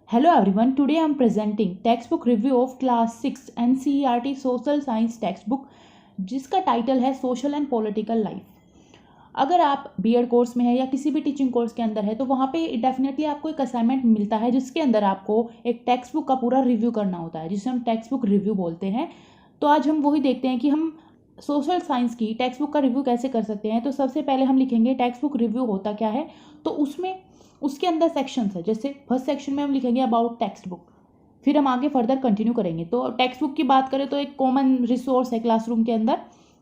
Hello everyone, today I am presenting textbook review of class 6 NCERT social science textbook जिसका title है social and political life. अगर आप BEd course में है या किसी भी टीचिंग कोर्स के अंदर है तो वहाँ पे डेफिनेटली आपको एक असाइनमेंट मिलता है जिसके अंदर आपको एक टेक्स्ट बुक का पूरा रिव्यू करना होता है जिसे हम टेक्स्ट बुक रिव्यू बोलते हैं। तो आज हम वही देखते हैं कि हम सोशल साइंस की टेक्स्ट बुक का रिव्यू कैसे कर सकते हैं। तो सबसे पहले हम लिखेंगे टेक्स्ट बुक रिव्यू होता क्या है। तो उसके अंदर सेक्शंस है। जैसे फर्स्ट सेक्शन में हम लिखेंगे अबाउट टेक्स्ट बुक, फिर हम आगे फर्दर कंटिन्यू करेंगे। तो टेक्स्ट बुक की बात करें तो एक कॉमन रिसोर्स है क्लासरूम के अंदर,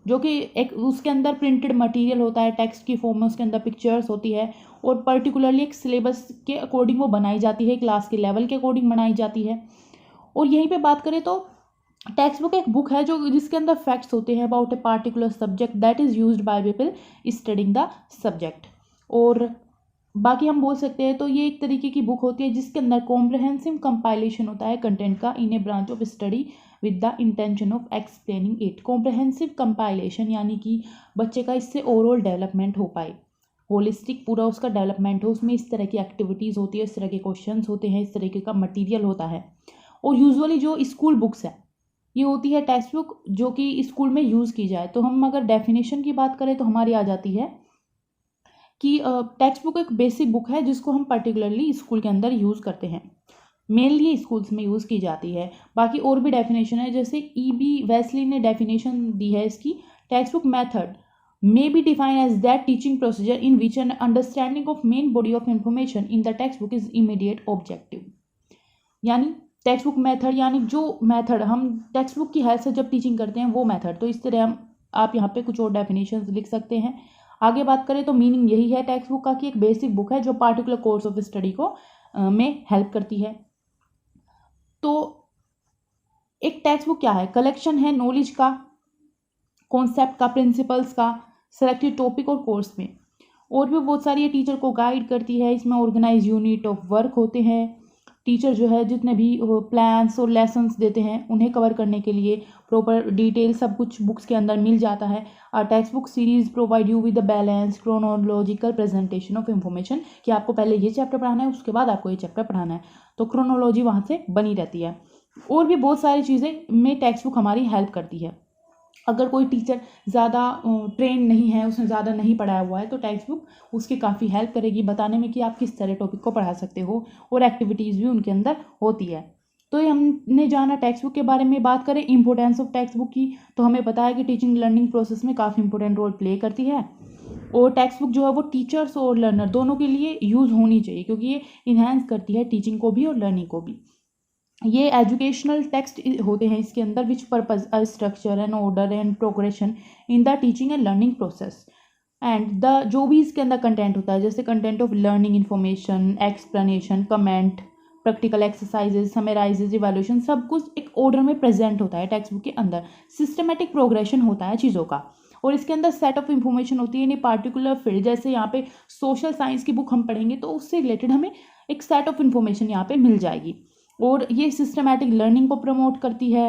जो कि एक उसके अंदर प्रिंटेड मटेरियल होता है टेक्स्ट की फॉर्म में, उसके अंदर पिक्चर्स होती है और पर्टिकुलरली एक सिलेबस के अकॉर्डिंग वो बनाई जाती है, क्लास के लेवल के अकॉर्डिंग बनाई जाती है। और यहीं पे बात करें तो टेक्स्ट बुक एक बुक है जो जिसके अंदर फैक्ट्स होते हैं about a particular subject that is used by people studying the subject. और बाकी हम बोल सकते हैं तो ये एक तरीके की बुक होती है जिसके अंदर कॉम्प्रहेंसिव कंपाइलेशन होता है कंटेंट का in a branch of study with the intention of explaining it. Comprehensive compilation यानी कि बच्चे का इससे ओवरऑल डेवलपमेंट हो पाए, होलिस्टिक पूरा उसका डेवलपमेंट हो। उसमें इस तरह की एक्टिविटीज़ होती है, इस तरह के क्वेश्चंस होते हैं, इस तरीके का मटीरियल होता है। और यूजुअली जो स्कूल बुक्स है ये होती है टेक्स्ट बुक जो कि स्कूल में यूज़ की जाए। तो हम अगर डेफिनेशन की बात करें तो हमारी आ जाती है कि टेक्स्ट बुक एक बेसिक बुक है जिसको हम पर्टिकुलरली स्कूल के अंदर यूज़ करते हैं, मेनली स्कूल्स में यूज़ की जाती है। बाकी और भी डेफिनेशन है, जैसे E.B. वेस्ली ने डेफिनेशन दी है इसकी। Text book method may be defined as that teaching procedure in which an understanding of main body of information in the textbook is immediate objective। यानी टेक्स्ट बुक मेथड यानी जो method हम text book की help से जब teaching करते हैं वो मेथड। तो इस तरह हम आप यहाँ पे कुछ और डेफिनेशन लिख सकते हैं। आगे बात करें तो मीनिंग यही है टेक्स्ट बुक का कि एक बेसिक बुक है जो पार्टिकुलर कोर्स ऑफ स्टडी को में हेल्प करती है। तो एक टेक्स्ट बुक क्या है? कलेक्शन है नॉलेज का, कॉन्सेप्ट का, प्रिंसिपल्स का, सेलेक्टेड टॉपिक और कोर्स में। और भी बहुत सारी ये टीचर को गाइड करती है। इसमें ऑर्गेनाइज यूनिट ऑफ वर्क होते हैं। टीचर जो है जितने भी प्लान्स और लेसन्स देते हैं उन्हें कवर करने के लिए प्रॉपर डिटेल सब कुछ बुक्स के अंदर मिल जाता है। Text book series provide you with the balance chronological presentation of information कि आपको पहले ये चैप्टर पढ़ाना है उसके बाद आपको ये चैप्टर पढ़ाना है, तो क्रोनोलॉजी वहाँ से बनी रहती है। और भी बहुत सारी चीज़ें में टेक्स्ट बुक हमारी हेल्प करती है। अगर कोई टीचर ज़्यादा ट्रेन नहीं है, उसने ज़्यादा नहीं पढ़ाया हुआ है, तो टेक्स्ट बुक उसकी काफ़ी हेल्प करेगी बताने में कि आप किस तरह टॉपिक को पढ़ा सकते हो, और एक्टिविटीज़ भी उनके अंदर होती है। तो ये हमने जाना टेक्स्ट बुक के बारे में। बात करें इंपॉर्टेंस ऑफ टेक्स्ट बुक की, तो हमें पता है कि टीचिंग लर्निंग प्रोसेस में काफ़ी इंपॉर्टेंट रोल प्ले करती है। और टेक्स्ट बुक जो है वो टीचर्स और लर्नर दोनों के लिए यूज़ होनी चाहिए क्योंकि ये इन्हेंस करती है टीचिंग को भी और लर्निंग को भी। ये एजुकेशनल टेक्स्ट होते हैं इसके अंदर विच purpose a structure and order and progression in the teaching and learning process. And the जो भी इसके अंदर कंटेंट होता है जैसे content of learning information, explanation, comment, practical exercises, summarises, evaluation, सब कुछ एक ऑर्डर में प्रेजेंट होता है टेक्स्ट बुक के अंदर। सिस्टमेटिक प्रोग्रेशन होता है चीज़ों का। और इसके अंदर सेट ऑफ इंफॉर्मेशन होती है इन ए पार्टिकुलर फील्ड। जैसे यहाँ पे सोशल साइंस की बुक हम पढ़ेंगे तो उससे रिलेटेड हमें एक सेट ऑफ इंफॉर्मेशन यहाँ पे मिल जाएगी। और ये सिस्टमैटिक लर्निंग को प्रमोट करती है।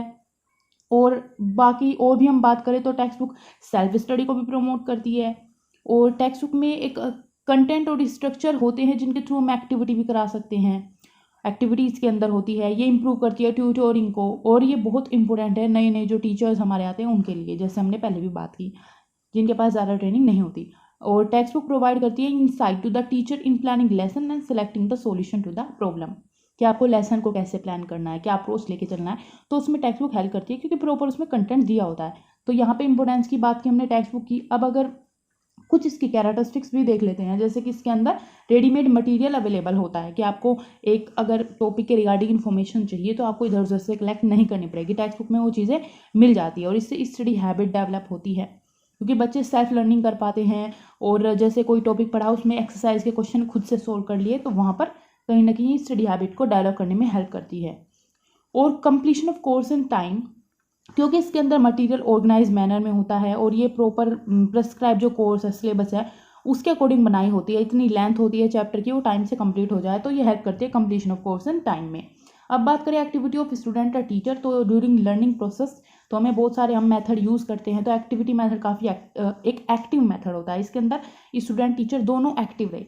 और बाकी और भी हम बात करें तो टेक्स्ट बुक सेल्फ स्टडी को भी प्रमोट करती है। और टेक्स्ट बुक में एक कंटेंट और स्ट्रक्चर होते हैं जिनके थ्रू हम एक्टिविटी भी करा सकते हैं। एक्टिविटीज़ के अंदर होती है, ये इंप्रूव करती है ट्यूटोरिंग को। और ये बहुत इंपॉर्टेंट है नए नए जो टीचर्स हमारे आते हैं उनके लिए, जैसे हमने पहले भी बात की, जिनके पास ज़्यादा ट्रेनिंग नहीं होती। और टेक्स्ट बुक प्रोवाइड करती है insight to the teacher in planning lesson and selecting the solution to the problem कि आपको लेसन को कैसे प्लान करना है, क्या अप्रोच लेके चलना है। तो उसमें टेक्स्ट बुक हेल्प करती है क्योंकि प्रॉपर उसमें कंटेंट दिया होता है। तो यहाँ पे इंपॉर्टेंस की बात की हमने टेक्स्ट बुक की। अब अगर कुछ इसकी कैरेक्टरिस्टिक्स भी देख लेते हैं, जैसे कि इसके अंदर रेडीमेड मटेरियल अवेलेबल होता है कि आपको एक अगर टॉपिक के रिगार्डिंग इन्फॉर्मेशन चाहिए तो आपको इधर उधर से कलेक्ट नहीं करनी पड़ेगी, टेक्स्ट बुक में वो चीज़ें मिल जाती है। और इससे स्टडी हैबिट डेवलप होती है क्योंकि बच्चे सेल्फ लर्निंग कर पाते हैं। और जैसे कोई टॉपिक पढ़ा उसमें एक्सरसाइज के क्वेश्चन खुद से सोल्व कर लिए तो वहाँ पर कहीं ना कहीं स्टडी हैबिट को डेवलप करने में हेल्प करती है। और completion of course in time, क्योंकि इसके अंदर मटेरियल ऑर्गेनाइज मैनर में होता है और ये प्रॉपर प्रेस्क्राइब जो कोर्स है, सिलेबस है, उसके अकॉर्डिंग बनाई होती है। इतनी लेंथ होती है चैप्टर की, वो टाइम से कंप्लीट हो जाए, तो ये हेल्प करती है completion of course in time में। अब बात करें एक्टिविटी ऑफ स्टूडेंट और टीचर, तो ड्यूरिंग लर्निंग प्रोसेस तो हमें बहुत सारे हम मेथड यूज़ करते हैं। तो एक्टिविटी मेथड काफ़ी एक एक्टिव मेथड होता है। इसके अंदर स्टूडेंट टीचर दोनों एक्टिव रहे,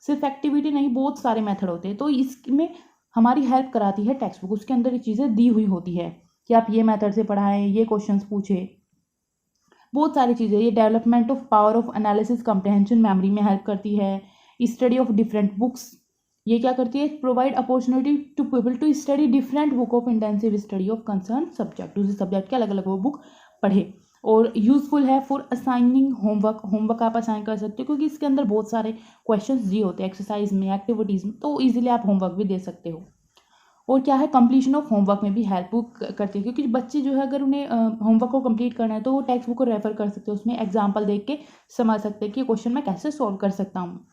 सिर्फ एक्टिविटी नहीं बहुत सारे मेथड होते हैं। तो इसमें हमारी हेल्प कराती है टेक्स्ट बुक। उसके अंदर ये चीज़ें दी हुई होती है कि आप ये मेथड से पढ़ाएं, ये क्वेश्चंस पूछे, बहुत सारी चीज़ें। ये development of power of analysis comprehension memory में हेल्प करती है। स्टडी ऑफ डिफरेंट बुक्स, ये क्या करती है, provide opportunity to people to study different book of intensive study of concern subject. उसी सब्जेक्ट के अलग अलग वो बुक पढ़े। और यूजफुल है फॉर असाइनिंग होमवर्क, होमवर्क आप असाइन कर सकते हो क्योंकि इसके अंदर बहुत सारे क्वेश्चंस दिए होते हैं एक्सरसाइज में, एक्टिविटीज़ में, तो ईजिली आप होमवर्क भी दे सकते हो। और क्या है, कंप्लीशन ऑफ होमवर्क में भी हेल्प करती है क्योंकि बच्चे जो है अगर उन्हें होमवर्क को कंप्लीट करना है तो वो टेक्स्ट बुक को रेफर कर सकते हैं, उसमें एग्जाम्पल देख के समझ सकते हैं कि ये क्वेश्चन मैं कैसे सॉल्व कर सकता हूँ।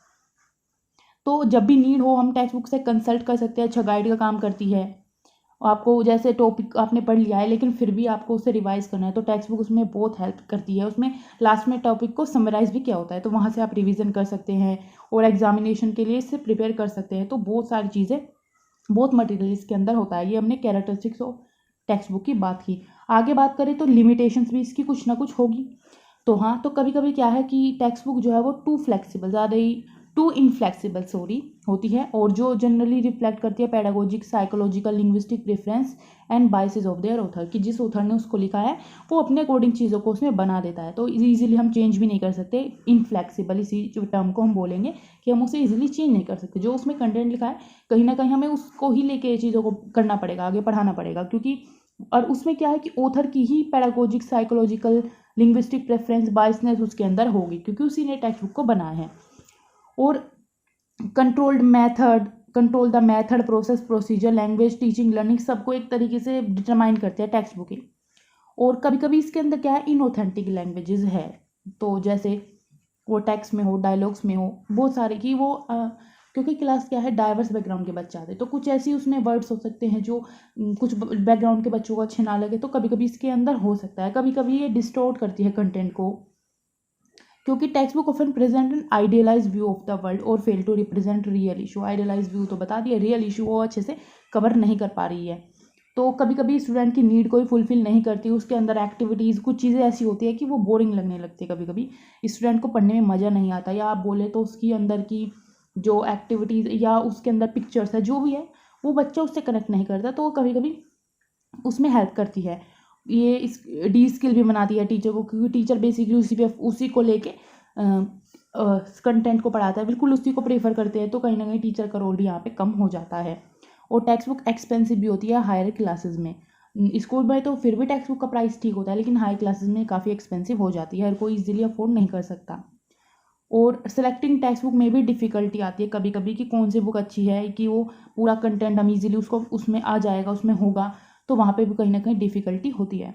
तो जब भी नीड हो हम टेक्स्ट बुक से कंसल्ट कर सकते हैं, अच्छा गाइड का काम करती है। आपको जैसे टॉपिक आपने पढ़ लिया है लेकिन फिर भी आपको उसे रिवाइज करना है तो टेक्स्ट बुक उसमें बहुत हेल्प करती है। उसमें लास्ट में टॉपिक को समराइज भी किया होता है तो वहाँ से आप रिवीजन कर सकते हैं और एग्जामिनेशन के लिए इससे प्रिपेयर कर सकते हैं। तो बहुत सारी चीज़ें, बहुत मटेरियल इसके अंदर होता है। ये हमने कैरेक्टरिस्टिक्स ऑफ टेक्स्ट बुक की बात की। आगे बात करें तो लिमिटेशंस भी इसकी कुछ ना कुछ होगी। तो हाँ, तो कभी कभी क्या है कि टेक्स्ट बुक जो है वो टू इनफ्लेक्सिबल होती है और जो जनरली रिफ्लेक्ट करती है pedagogic, psychological, linguistic preference and biases of their author, कि जिस ऑथर ने उसको लिखा है वो अपने अकॉर्डिंग चीज़ों को उसमें बना देता है। तो इजीली हम चेंज भी नहीं कर सकते। इनफ्लेक्सिबल इसी टर्म को हम बोलेंगे कि हम उसे इजीली चेंज नहीं कर सकते। जो उसमें कंटेंट लिखा है कहीं ना कहीं हमें उसको ही लेके चीज़ों को करना पड़ेगा, आगे पढ़ाना पड़ेगा, क्योंकि और उसमें क्या है कि ऑथर की ही पैडागोजिक, साइकोलॉजिकल, लिंग्विस्टिक प्रेफरेंस, बाइसनेस उसके अंदर होगी क्योंकि उसी ने टेक्स्ट बुक को बनाया है। और control the method, process, procedure, language, teaching, learning, सबको एक तरीके से डिटरमाइन करते हैं टेक्स्ट बुक। और कभी कभी इसके अंदर क्या है, इनऑथेंटिक लैंग्वेजेस है, तो जैसे वो टेक्स्ट में हो, डायलॉग्स में हो, बहुत सारे कि वो क्योंकि क्लास क्या है डाइवर्स बैकग्राउंड के बच्चे आते हैं तो कुछ ऐसी उसमें वर्ड्स हो सकते हैं जो कुछ बैकग्राउंड के बच्चों को अच्छे ना लगे, तो कभी कभी इसके अंदर हो सकता है। कभी कभी ये डिस्टोर्ट करती है कंटेंट को क्योंकि text book often present an idealize view of the world और fail to represent real issue. Idealize view तो बता दिया, रियल इशू वो अच्छे से कवर नहीं कर पा रही है। तो कभी कभी स्टूडेंट की नीड को ही फुलफिल नहीं करती, उसके अंदर एक्टिविटीज़, कुछ चीज़ें ऐसी होती है कि वो बोरिंग लगने लगती है, कभी कभी स्टूडेंट को पढ़ने में मज़ा नहीं आता, या आप बोले तो उसकी अंदर की जो एक्टिविटीज़ या उसके अंदर पिक्चर्स है जो भी है वो बच्चा उससे कनेक्ट नहीं करता, तो कभी कभी उसमें हेल्प करती है। ये इस डी स्किल भी बनाती है टीचर को क्योंकि टीचर बेसिकली उसी को लेके कंटेंट को पढ़ाता है, बिल्कुल उसी को प्रेफर करते हैं, तो कहीं ना कहीं टीचर का रोल भी यहाँ पे कम हो जाता है। और टेक्स्ट बुक एक्सपेंसिव भी होती है हायर क्लासेस में। स्कूल में तो फिर भी टेक्स्ट बुक का प्राइस ठीक होता है लेकिन हाई क्लासेस में काफ़ी एक्सपेंसिव हो जाती है, हर कोई इजीली अफोर्ड नहीं कर सकता। और सेलेक्टिंग टेक्स्ट बुक में भी डिफ़िकल्टी आती है कभी कभी कि कौन सी बुक अच्छी है, कि वो पूरा कंटेंट हम इजीली उसको उसमें आ जाएगा, उसमें होगा, तो वहाँ पे भी कहीं ना कहीं डिफ़िकल्टी होती है।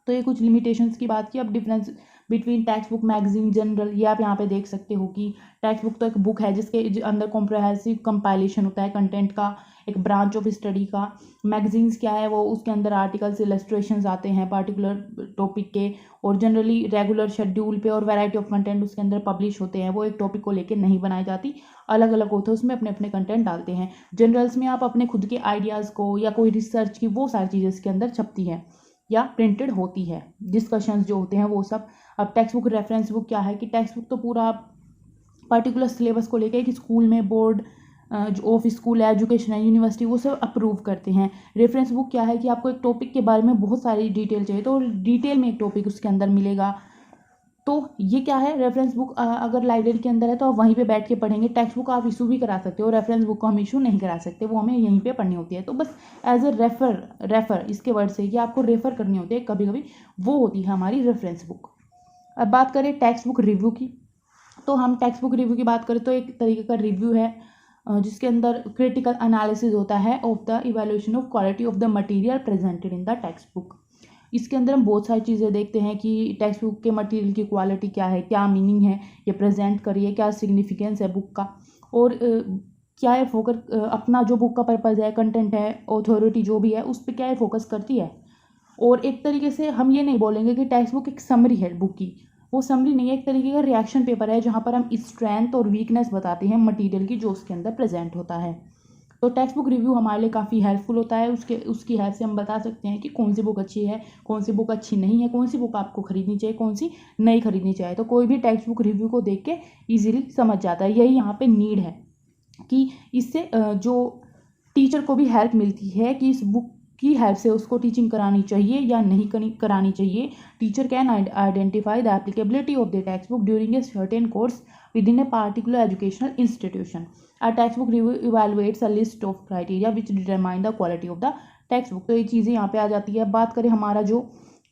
तो ये कुछ लिमिटेशंस की बात की। अब difference between text book, magazine, general, ये आप यहाँ पे देख सकते हो कि टेक्स्ट बुक तो एक बुक है जिसके अंदर कॉम्प्रहेंसिव कंपाइलेशन होता है कंटेंट का, एक ब्रांच ऑफ स्टडी का। मैगजीन्स क्या है, वो उसके अंदर आर्टिकल्स, इलस्ट्रेशंस आते हैं पार्टिकुलर टॉपिक के, और जनरली रेगुलर शेड्यूल पे, और वैरायटी ऑफ कंटेंट उसके अंदर पब्लिश होते हैं, वो एक टॉपिक को लेकर नहीं बनाई जाती, अलग अलग होते हैं, उसमें अपने अपने कंटेंट डालते हैं। जनरल्स में आप अपने खुद के आइडियाज़ को या कोई रिसर्च की वो सारी चीज़ें इसके अंदर छपती हैं या प्रिंटेड होती है, डिस्कशंस जो होते हैं वो सब। अब टेक्स्ट बुक, रेफरेंस बुक क्या है कि टेक्स्ट बुक तो पूरा पर्टिकुलर सिलेबस को लेकर कि स्कूल में बोर्ड ऑफ स्कूल एजुकेशन है, यूनिवर्सिटी, वो सब अप्रूव करते हैं। रेफरेंस बुक क्या है कि आपको एक टॉपिक के बारे में बहुत सारी डिटेल चाहिए तो डिटेल में एक टॉपिक उसके अंदर मिलेगा। तो ये क्या है, रेफरेंस बुक अगर लाइब्रेरी के अंदर है तो आप वहीं पे बैठ के पढ़ेंगे। टेक्स्ट बुक आप इशू भी करा सकते हो, रेफरेंस बुक को हम इशू नहीं करा सकते, वो हमें यहीं पे पढ़नी होती है। तो बस एज ए रेफर इसके वर्ड से कि आपको रेफर करनी होती है कभी कभी, वो होती है हमारी रेफरेंस बुक। अब बात करें टेक्स्ट बुक रिव्यू की, तो हम टेक्स्ट बुक रिव्यू की बात करें तो एक तरीके का रिव्यू है जिसके अंदर क्रिटिकल एनालिसिस होता है of the evaluation of quality of the material presented in the text book. इसके अंदर हम बहुत सारी चीज़ें देखते हैं कि टेक्स्ट बुक के मटेरियल की क्वालिटी क्या है, क्या मीनिंग है ये प्रेजेंट करिए, क्या सिग्निफिकेंस है बुक का, और क्या है फोकस, अपना जो बुक का पर्पज़ है, कंटेंट है, ऑथोरिटी जो भी है उस पर क्या है फोकस करती है। और एक तरीके से हम ये नहीं बोलेंगे कि टेक्स्ट बुक एक समरी है बुक की, वो समरी नहीं है, एक तरीके का रिएक्शन पेपर है जहाँ पर हम स्ट्रेंथ और वीकनेस बताते हैं मटेरियल की जो उसके अंदर प्रेजेंट होता है। तो टेक्स्ट बुक रिव्यू हमारे लिए काफ़ी हेल्पफुल होता है, उसकी हेल्प से हम बता सकते हैं कि कौन सी बुक अच्छी है, कौन सी बुक अच्छी नहीं है, कौन सी बुक आपको खरीदनी चाहिए, कौन सी नहीं खरीदनी चाहिए। तो कोई भी टेक्स्ट बुक रिव्यू को देख के ईजिली समझ जाता है। यही यहाँ पे नीड है कि इससे जो टीचर को भी हेल्प मिलती है कि इस बुक की हेल्प से उसको टीचिंग करानी चाहिए या नहीं करानी चाहिए. Teacher can identify the applicability of the text book during a certain course within a particular educational institution. A textbook review evaluates a list of criteria which determine the quality of the textbook. तो ये चीज़ें यहाँ पे आ जाती है. बात करें हमारा जो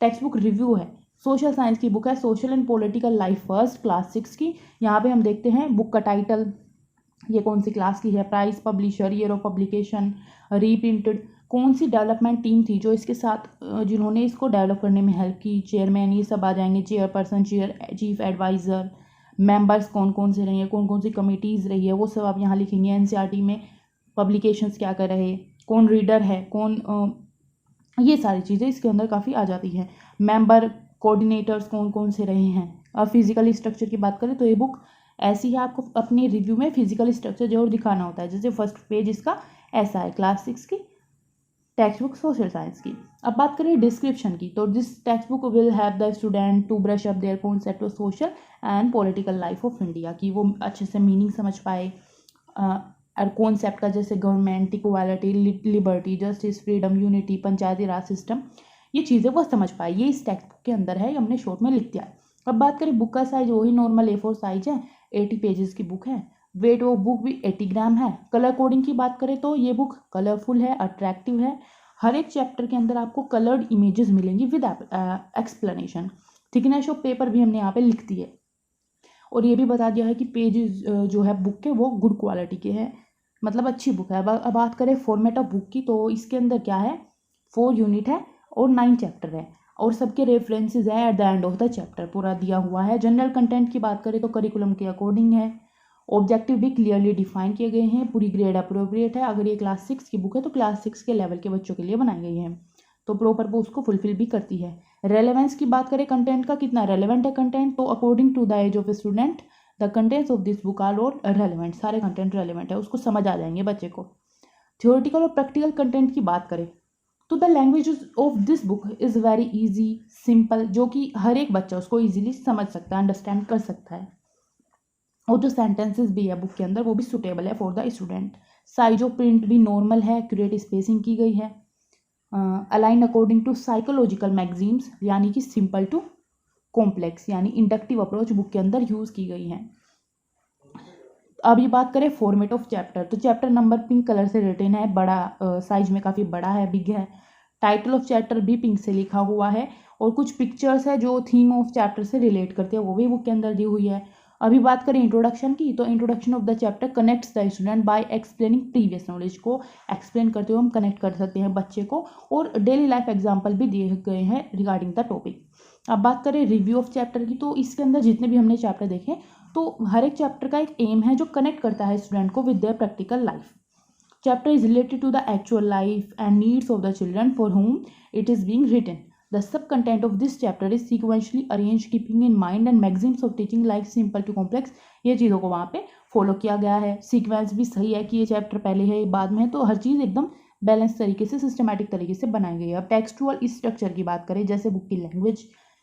टेक्स्ट बुक रिव्यू है, सोशल साइंस की बुक है, social and political life first, class 6 की. यहाँ पे हम देखते हैं बुक का टाइटल, ये कौन सी क्लास की है, price, publisher, year of publication, reprinted, कौन सी डेवलपमेंट टीम थी जो इसके साथ जिन्होंने इसको डेवलप करने में हेल्प की, चेयरमैन, ये सब आ जाएंगे, चेयरपर्सन, चीफ एडवाइज़र, मेंबर्स कौन कौन से रही है, कौन कौन सी कमिटीज़ रही है, वो सब आप यहाँ लिखेंगे. एनसीईआरटी में पब्लिकेशंस क्या कर रहे, कौन रीडर है, कौन ये सारी चीज़ें इसके अंदर काफ़ी आ जाती हैं. मेंबर कोऑर्डिनेटर्स कौन कौन से रहे हैं. अब फिजिकल स्ट्रक्चर की बात करें तो ये बुक ऐसी है, आपको अपने रिव्यू में फिजिकल स्ट्रक्चर जरूर दिखाना होता है. जैसे फर्स्ट पेज इसका ऐसा है, क्लास 6 की टेक्स्ट बुक सोशल साइंस की. अब बात करें डिस्क्रिप्शन की, तो this text book will have the student to brush up their concept of social and political life of India, कि वो अच्छे से मीनिंग समझ पाए और कॉन्सेप्ट का, जैसे government, equality, liberty, justice, freedom, unity, panchayati raj system, ये चीज़ें वो समझ पाए. ये इस टेक्स्ट बुक के अंदर है, हमने शॉर्ट में लिख दिया है. अब बात करें बुक का साइज, वही नॉर्मल A4 साइज है, 80 पेजेस की बुक है. वेट ऑफ बुक भी 80 ग्राम है. कलर कोडिंग की बात करें तो ये बुक कलरफुल है, अट्रैक्टिव है. हर एक चैप्टर के अंदर आपको कलर्ड इमेजेस मिलेंगी with explanation. Thickness of paper भी हमने यहाँ पे लिख दी है, और ये भी बता दिया है कि पेजेस जो है बुक के वो गुड क्वालिटी के हैं, मतलब अच्छी बुक है. अब बात करें फॉर्मेट ऑफ बुक की, तो इसके अंदर क्या है, 4 यूनिट है और 9 चैप्टर है, और सबके रेफरेंसेस हैं at the end of the chapter, पूरा दिया हुआ है. जनरल कंटेंट की बात करें तो करिकुलम के अकॉर्डिंग है. ऑब्जेक्टिव भी क्लियरली डिफाइन किए गए हैं, पूरी ग्रेड अप्रोप्रिएट है. अगर ये क्लास 6 की बुक है तो क्लास 6 के लेवल के बच्चों के लिए बनाई गई है, तो प्रॉपर वो उसको फुलफिल भी करती है. रेलेवेंस की बात करें कंटेंट का, कितना रेलेवेंट है कंटेंट, तो according to the age of student the contents of this book are all relevant. सारे कंटेंट रेलेवेंट है, उसको समझ आ जाएंगे बच्चे को. थ्योरेटिकल और प्रैक्टिकल कंटेंट की बात करें तो the language of this book is very easy, simple, जो कि हर एक बच्चा उसको ईजिली समझ सकता है, अंडरस्टैंड कर सकता है. और जो सेंटेंसेस भी है बुक के अंदर वो भी सुटेबल है for the student. Size of print भी नॉर्मल है, एक्यूरेट स्पेसिंग की गई है. Align according to psychological magazines, यानी कि सिंपल टू कॉम्प्लेक्स, यानी इंडक्टिव अप्रोच बुक के अंदर यूज़ की गई है. अब ये बात करें फॉर्मेट ऑफ चैप्टर, तो चैप्टर नंबर पिंक कलर से रिटन है, बड़ा साइज में काफ़ी बड़ा है, बिग है. टाइटल ऑफ चैप्टर भी पिंक से लिखा हुआ है, और कुछ पिक्चर्स है जो थीम ऑफ चैप्टर से रिलेट करते हैं, वो भी बुक के अंदर दी हुई है. अभी बात करें इंट्रोडक्शन की, तो introduction of the chapter connects the student by explaining previous knowledge, को एक्सप्लेन करते हुए हम कनेक्ट कर सकते हैं बच्चे को, और डेली लाइफ एग्जाम्पल भी दिए गए हैं रिगार्डिंग द टॉपिक. अब बात करें रिव्यू ऑफ चैप्टर की, तो इसके अंदर जितने भी हमने चैप्टर देखे, तो हर एक चैप्टर का एक एम है जो कनेक्ट करता है स्टूडेंट को with their practical life. Chapter is related to the actual life and needs of the children for whom it is being written. The sub-content of this chapter is sequentially arranged keeping in mind and maxims of teaching like simple to complex. ये चीज़ों को वहाँ पे follow किया गया है. Sequence भी सही है कि ये चैप्टर पहले है बाद में है, तो हर चीज़ एकदम बैलेंस तरीके से, सिस्टमैटिक तरीके से बनाई गई है. अब टेक्सचुअल स्ट्रक्चर की बात करें, जैसे बुक की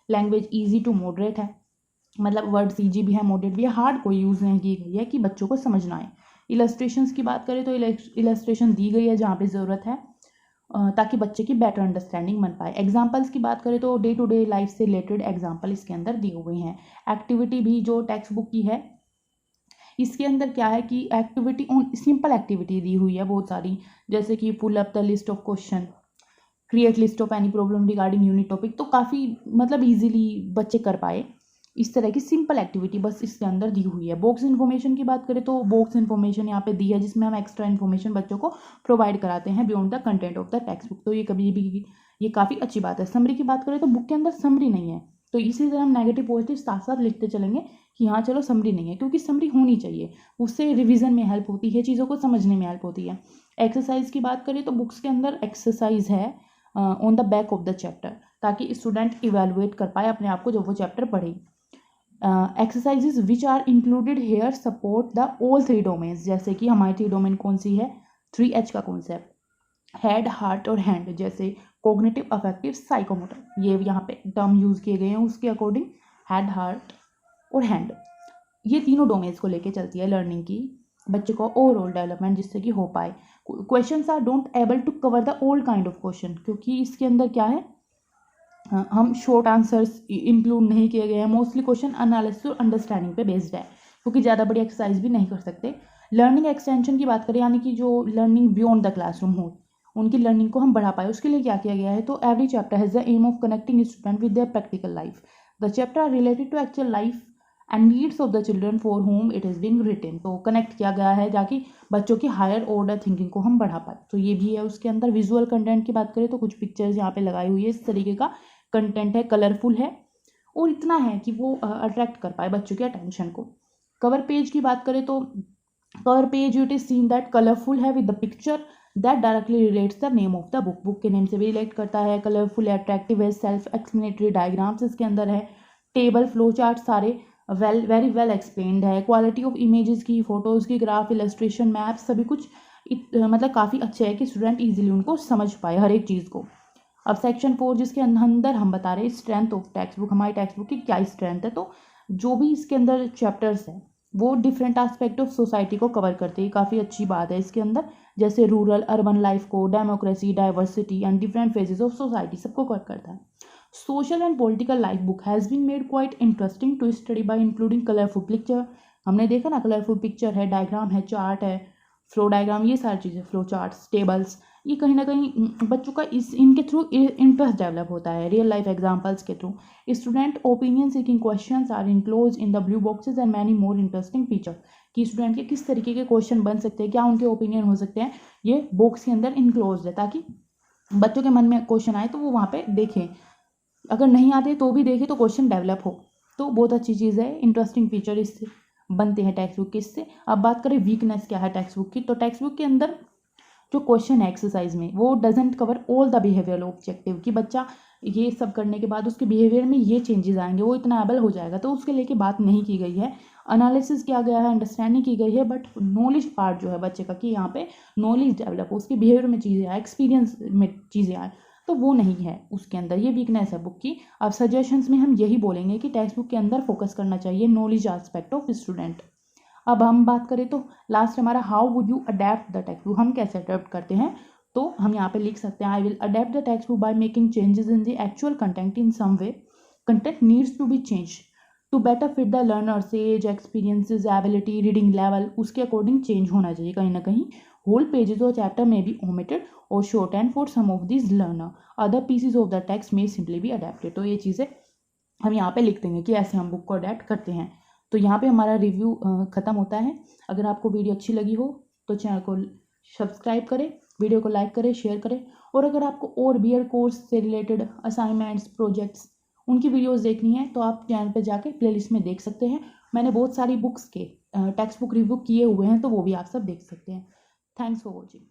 लैंग्वेज ईजी टू मॉडरेट है, मतलब वर्ड्स ईजी भी है, मॉडरेट भी है, हार्ड कोई यूज़ नहीं की गई है कि बच्चों को समझना है. इलस्ट्रेशंस की बात करें तो इलस्ट्रेशन दी गई है जहाँ पे ज़रूरत है, ताकि बच्चे की बेटर अंडरस्टैंडिंग बन पाए. एग्जाम्पल्स की बात करें तो डे टू डे लाइफ से रिलेटेड एग्जाम्पल इसके अंदर दिए हुए हैं. एक्टिविटी भी जो टेक्स्ट बुक की है, इसके अंदर क्या है कि एक्टिविटी सिंपल एक्टिविटी दी हुई है बहुत सारी, जैसे कि pull up the list of question, create list of any problem regarding unit topic, तो काफ़ी मतलब ईजिली बच्चे कर पाए. इस तरह की सिंपल एक्टिविटी बस इसके अंदर दी हुई है. बॉक्स इन्फॉर्मेशन की बात करें तो बॉक्स इन्फॉर्मेशन यहाँ पे दी है, जिसमें हम एक्स्ट्रा इन्फॉर्मेशन बच्चों को प्रोवाइड कराते हैं beyond the content of the text book, तो ये कभी भी ये काफ़ी अच्छी बात है. समरी की बात करें तो बुक के अंदर समरी नहीं है, तो इसी तरह हम नेगेटिव पॉजिटिव साथ साथ लिखते चलेंगे कि हाँ चलो समरी नहीं है, क्योंकि समरी होनी चाहिए, उससे रिविजन में हेल्प होती है, चीज़ों को समझने में हेल्प होती है. एक्सरसाइज की बात करें तो बुक्स के अंदर एक्सरसाइज है on the back of the chapter, ताकि स्टूडेंट इवेलुएट कर पाए अपने आप को जब वो चैप्टर पढ़े. Exercises which are included here support the all 3 domains, जैसे कि हमारी 3 डोमेन कौन सी है, 3H का कॉन्सेप्ट, हेड, हार्ट और हैंड, जैसे कोग्निटिव, अफेक्टिव, साइकोमोटर, ये यहाँ पे टर्म यूज़ किए गए हैं उसके अकॉर्डिंग. हेड, हार्ट और हैंड, ये तीनों डोमेन्स को लेके चलती है लर्निंग की. बच्चे को ओवरऑल डेवलपमेंट जिससे कि हो पाए। Questions are don't able to cover the old kind of question, क्योंकि इसके अंदर क्या है, हम शॉर्ट आंसर्स इंक्लूड नहीं किए गए हैं। मोस्टली क्वेश्चन एनालिसिस और अंडरस्टैंडिंग पे बेस्ड है, क्योंकि ज़्यादा बड़ी एक्सरसाइज भी नहीं कर सकते। लर्निंग एक्सटेंशन की बात करें, यानी कि जो लर्निंग बियॉन्ड द क्लासरूम हो, उनकी लर्निंग को हम बढ़ा पाए, उसके लिए क्या किया गया है, तो every chapter has the aim of connecting student with their practical life. The chapter are related to actual life and needs of the children for whom it is being written. तो कनेक्ट किया गया है ताकि बच्चों की higher order thinking को हम बढ़ा पाए। तो ये भी है उसके अंदर। विजुअल कंटेंट की बात करें तो कुछ पिक्चर्स यहाँ पे लगाई हुई है, इस तरीके का कंटेंट है, कलरफुल है और इतना है कि वो अट्रैक्ट कर पाए बच्चों के अटेंशन को। कवर पेज की बात करें तो cover page it is seen that colourful है with the picture that directly relates the name of the book. Book के नेम से भी रिलेट करता है। कलरफुल है, अट्रैक्टिव है, सेल्फ एक्सप्लेनेटरी डायग्राम्स इसके अंदर है, टेबल फ्लो चार्ट सारे वेरी वेल एक्सप्लेन्ड है। क्वालिटी ऑफ इमेजेस की, फोटोज़ की, ग्राफ, इलस्ट्रेशन, मैप सभी कुछ मतलब काफ़ी अच्छे है कि स्टूडेंट ईजिली उनको समझ पाए हर एक चीज़ को। अब सेक्शन 4 जिसके अंदर हम बता रहे हैं स्ट्रेंथ ऑफ टेक्स्ट बुक, हमारी टेक्स्ट बुक की क्या स्ट्रेंथ है। तो जो भी इसके अंदर चैप्टर्स हैं वो डिफरेंट एस्पेक्ट ऑफ सोसाइटी को कवर करते हैं, काफ़ी अच्छी बात है इसके अंदर। जैसे रूरल अर्बन लाइफ को, democracy, diversity and different phases of society सबको कवर करता है। Social and political life book has been made quite interesting to study by including colourful picture. हमने देखा ना, कलरफुल पिक्चर है, डायग्राम है, चार्ट है, फ्लो डायग्राम, ये सारी चीज़ें, फ्लो चार्ट्स, टेबल्स, ये कहीं ना कहीं बच्चों का इनके थ्रू इंटरेस्ट डेवलप होता है रियल लाइफ एग्जांपल्स के थ्रू। Student opinion seeking questions are enclose in the blue boxes and many more interesting feature. कि स्टूडेंट के किस तरीके के क्वेश्चन बन सकते हैं, क्या उनके ओपिनियन हो सकते हैं, ये बॉक्स के अंदर इनक्लोज है, ताकि बच्चों के मन में क्वेश्चन आए तो वो वहाँ पे देखें, अगर नहीं आते तो भी देखें तो क्वेश्चन डेवलप हो। तो बहुत अच्छी चीज़ है, इंटरेस्टिंग फीचर इससे बनते हैं टेक्स्ट बुक के इससे। अब बात करें वीकनेस क्या है टेक्स्ट बुक की, तो टेक्स्ट बुक के अंदर जो क्वेश्चन है एक्सरसाइज में वो doesn't cover all the behaviour objective, कि बच्चा ये सब करने के बाद उसके बिहेवियर में ये चेंजेस आएंगे, वो इतना एबल हो जाएगा, तो उसके लेके बात नहीं की गई है। एनालिसिस किया गया है, अंडरस्टैंडिंग की गई है, बट नॉलेज पार्ट जो है बच्चे का, कि यहाँ पे नॉलेज डेवलप हो, उसके बिहेवियर में चीज़ें आए, एक्सपीरियंस में चीज़ें आए, तो वो नहीं है उसके अंदर, ये वीकनेस है बुक की। अब सजेशंस में हम यही बोलेंगे कि टेक्स्ट बुक के अंदर फोकस करना चाहिए नॉलेज एस्पेक्ट ऑफ स्टूडेंट। अब हम बात करें तो लास्ट हमारा how would you adapt the text book, हम कैसे अडेप्ट करते हैं, तो हम यहाँ पे लिख सकते हैं I will adapt the text book by making changes in the actual content in some way. Content needs to be change to better fit the learners age, experiences, ability, reading level, उसके according change होना चाहिए कहीं ना कहीं। Whole pages और chapter में be omitted और short and for some of this learner, other pieces of the text में सिंपली बी अडेप्टेड। तो ये चीज़ें हम यहाँ पे लिख देंगे कि ऐसे हम बुक को अडेप्ट करते हैं। तो यहाँ पे हमारा रिव्यू ख़त्म होता है। अगर आपको वीडियो अच्छी लगी हो तो चैनल को सब्सक्राइब करें, वीडियो को लाइक करें, शेयर करें, और अगर आपको और बीएड कोर्स से रिलेटेड असाइनमेंट्स, प्रोजेक्ट्स, उनकी वीडियोस देखनी है तो आप चैनल पे जाके प्लेलिस्ट में देख सकते हैं। मैंने बहुत सारी बुक्स के टेक्स्ट बुक रिव्यू किए हुए हैं, तो वो भी आप सब देख सकते हैं। Thanks for watching.